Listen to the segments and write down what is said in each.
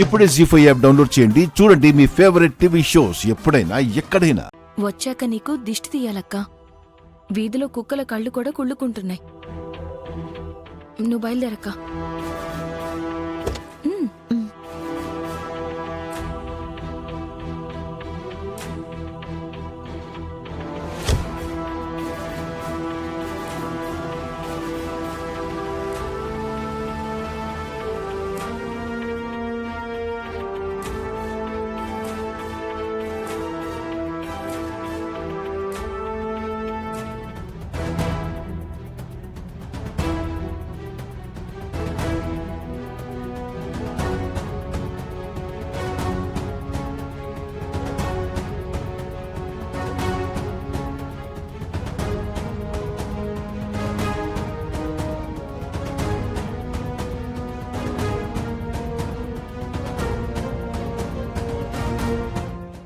ఇప్పుడే జీ5 app download చేయండి. చూడండి మీ ఫేవరెట్ టీవీ షోస్ ఎప్పుడైనా ఎక్కడైనా. వచ్చాక నీకు దిష్టి తీయాలక్కా. వీధిలో కుక్కల కళ్ళు కూడా కుళ్ళుకుంటున్నాయి. నువ్వు బయలుదేరక్కా.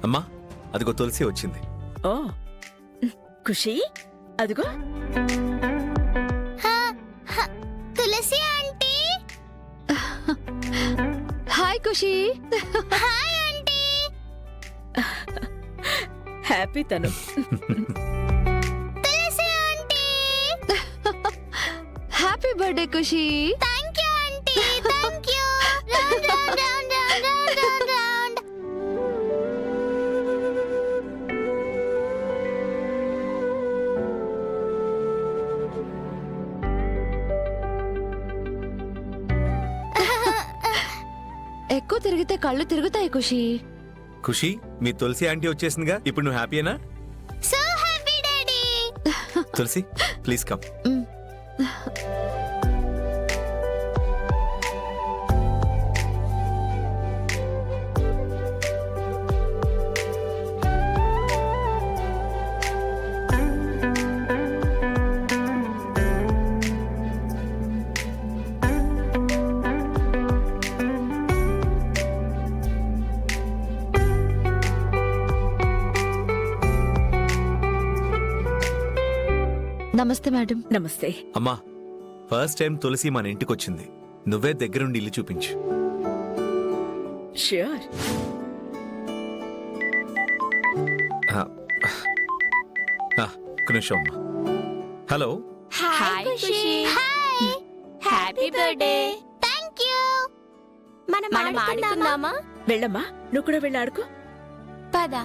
అమ్మా, అదిగో తులసి వచ్చింది. ఓ ఖుషి, అదిగో Tulasi aunty. Hi Khushi. Hi aunty. Happy తను. Tulasi aunty. Happy birthday Khushi. Thank you aunty. Thank you. Round round round round round round. ఎక్కువ తిరిగితే కళ్ళు తిరుగుతాయి ఖుషి. ఖుషి, మీ తులసి ఆంటీ వచ్చేసిందిగా. ఇప్పుడు నువ్వు హ్యాపీయేనా? So happy daddy. Tulasi, please come. నమస్తే మేడం. నమస్తే. అమ్మా, ఫస్ట్ టైం తులసి మన ఇంటికి వచ్చింది. నువ్వే దగ్గరుండి ఇల్లు చూపించు. ష్యూర్. ఒక్క నిమిషం అమ్మా. Hello. Hi Khushi. Hi. Happy birthday. Thank you. మనం ఆడుకుందామా? వెళ్ళమ్మా, నువ్వు కూడా వెళ్ళి ఆడుకో. పద.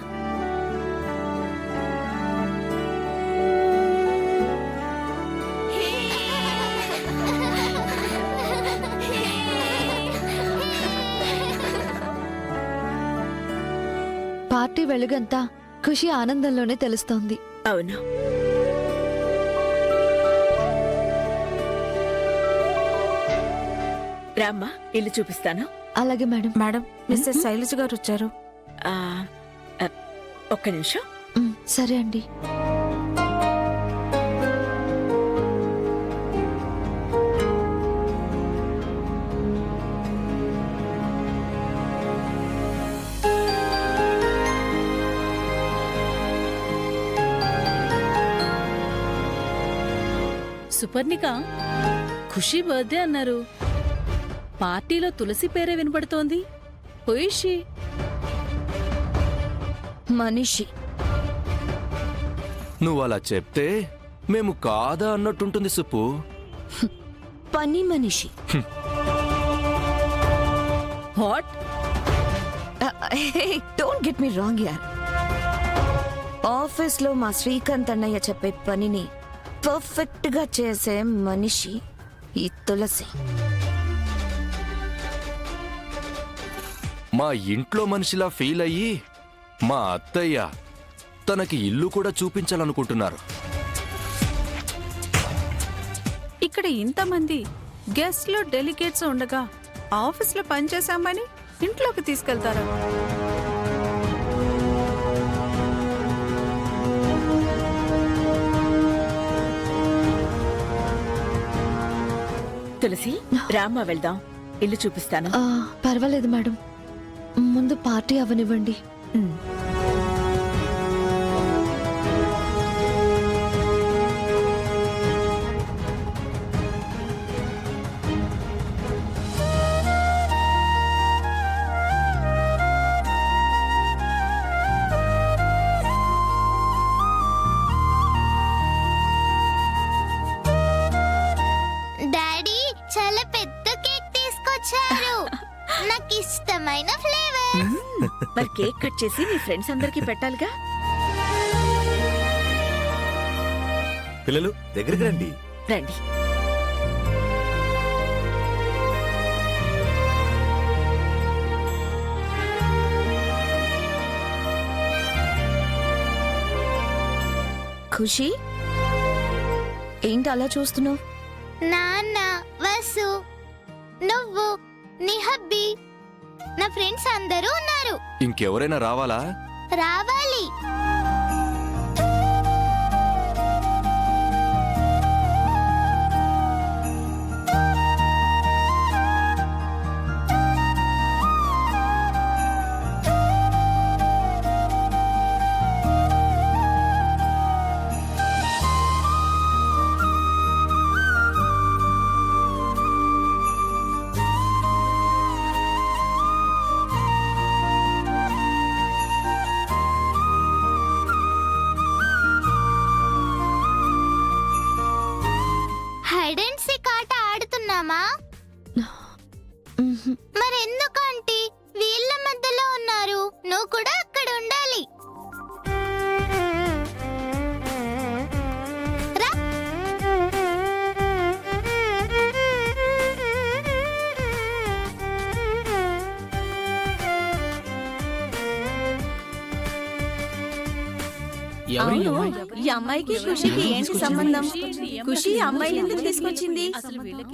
పార్టీ వెలుగంతా ఖుషి ఆనందంలోనే తెలుస్తోంది. అవును. రామ్మా, ఇల్లు చూపిస్తాను. అలాగే మేడం. మేడం, మిస్సెస్ శైలజ గారు వచ్చారు. ఆ, ఒక్క నిమిషం. సరే అండి. సుపర్ణిక, ఖుషి బర్త్డే అన్నారు. పార్టీలో తులసి పేరే వినపడుతోంది. హుయిషి? మనిషి. నువ్వు అలా చెప్తే మేము కాదా అన్నట్టుంటుంది సుప్పు. పని మనిషి. What? Don't get me wrong యార్. ఆఫీస్లో మా శ్రీకాంత్ అన్నయ్య చెప్పే పనిని పర్ఫెక్ట్ గా చేసే మనిషి ఈ తులసి. మా ఇంట్లో మనిషిలా ఫీల్ అయ్యి మా అత్తయ్య తనకి ఇల్లు కూడా చూపించాలనుకుంటున్నారు. ఇక్కడ ఇంతమంది గెస్ట్లు, డెలిగేట్స్ ఉండగా ఆఫీస్లో పనిచేశామని ఇంట్లోకి తీసుకెళ్తారా? తులసి, రామ్మా వెళ్దాం. ఇల్లు చూపిస్తాను. పర్వాలేదు మేడం, ముందు పార్టీ అవనివ్వండి. నాకు ఇష్టమైన ఫ్లేవర్. మరి కేక్ కట్ చేసి నీ ఫ్రెండ్స్ అందరికీ పెట్టాలిగా. పిల్లలు దగ్గరికి రండి. రండి. ఖుషి ఏంటి అలా చూస్తున్నావు? నాన్న, వసు, నువ్వు, నీ హబ్బీ, నా ఫ్రెండ్స్ అందరూ ఉన్నారు. ఇంకెవరైనా రావాలా? రావాలి. హైడ్ అండ్ సీక్ ఆట ఆడుతున్నామా? మరెందుకు ఆంటీ వీళ్ళ మధ్యలో ఉన్నారు? నువ్వు కూడా అక్కడ ఉండాలి. రా. ఈ అమ్మాయికి ఖుషికి ఏంటి సంబంధం? ఖుషి అమ్మాయిని ఎందుకు తీసుకొచ్చింది?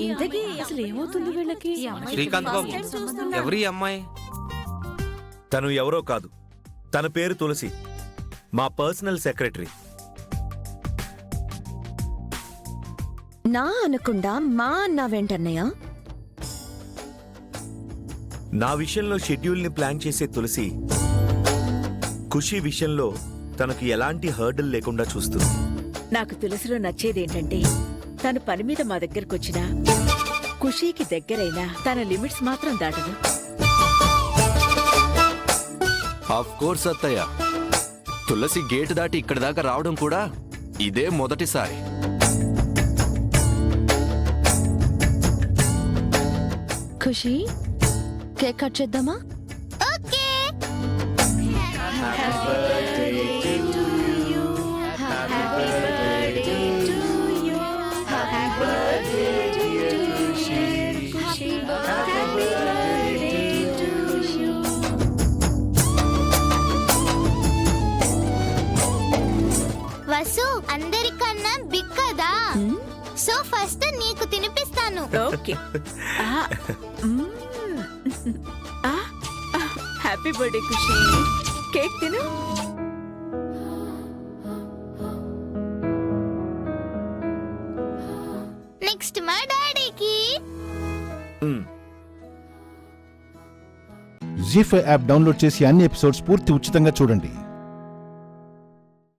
ఇంతకీ అసలు ఏమవుతుంది వీళ్ళకి? శ్రీకాంత్ బాబు, ఎవరి అమ్మాయి? తను ఎవరో కాదు, తన పేరు తులసి, మా పర్సనల్ సెక్రటరీ. నా అనకుండా మా అన్నావేంటన్నయ్య? నా విషయంలో షెడ్యూల్ని ప్లాన్ చేసే తులసి ఖుషి విషయంలో తనకు ఎలాంటి హర్డల్ లేకుండా చూస్తుంది. నాకు తులసిలో నచ్చేదేంటంటే తను పని మీద మా దగ్గరకొచ్చినా ఖుషీకి దగ్గరైనా తన లిమిట్స్ మాత్రం దాటదు. ఆఫ్ కోర్స్ అత్తయ్య, తులసి గేట్ దాటి ఇక్కడ దాకా రావడం కూడా ఇదే మొదటిసారి. ఖుషి కేక్ కట్ చేద్దామా? ఓకే. వసు అందరికన్నా బిగ్ కదా, సో ఫస్ట్ నీకు తినిపిస్తాను. ఓకే. హ్యాపీ బర్త్డే ఖుషి. కేక్ తిను. నెక్స్ట్ మా డాడీకి. జీ5 యాప్ డౌన్లోడ్ చేసి అన్ని ఎపిసోడ్స్ పూర్తి ఉచితంగా చూడండి.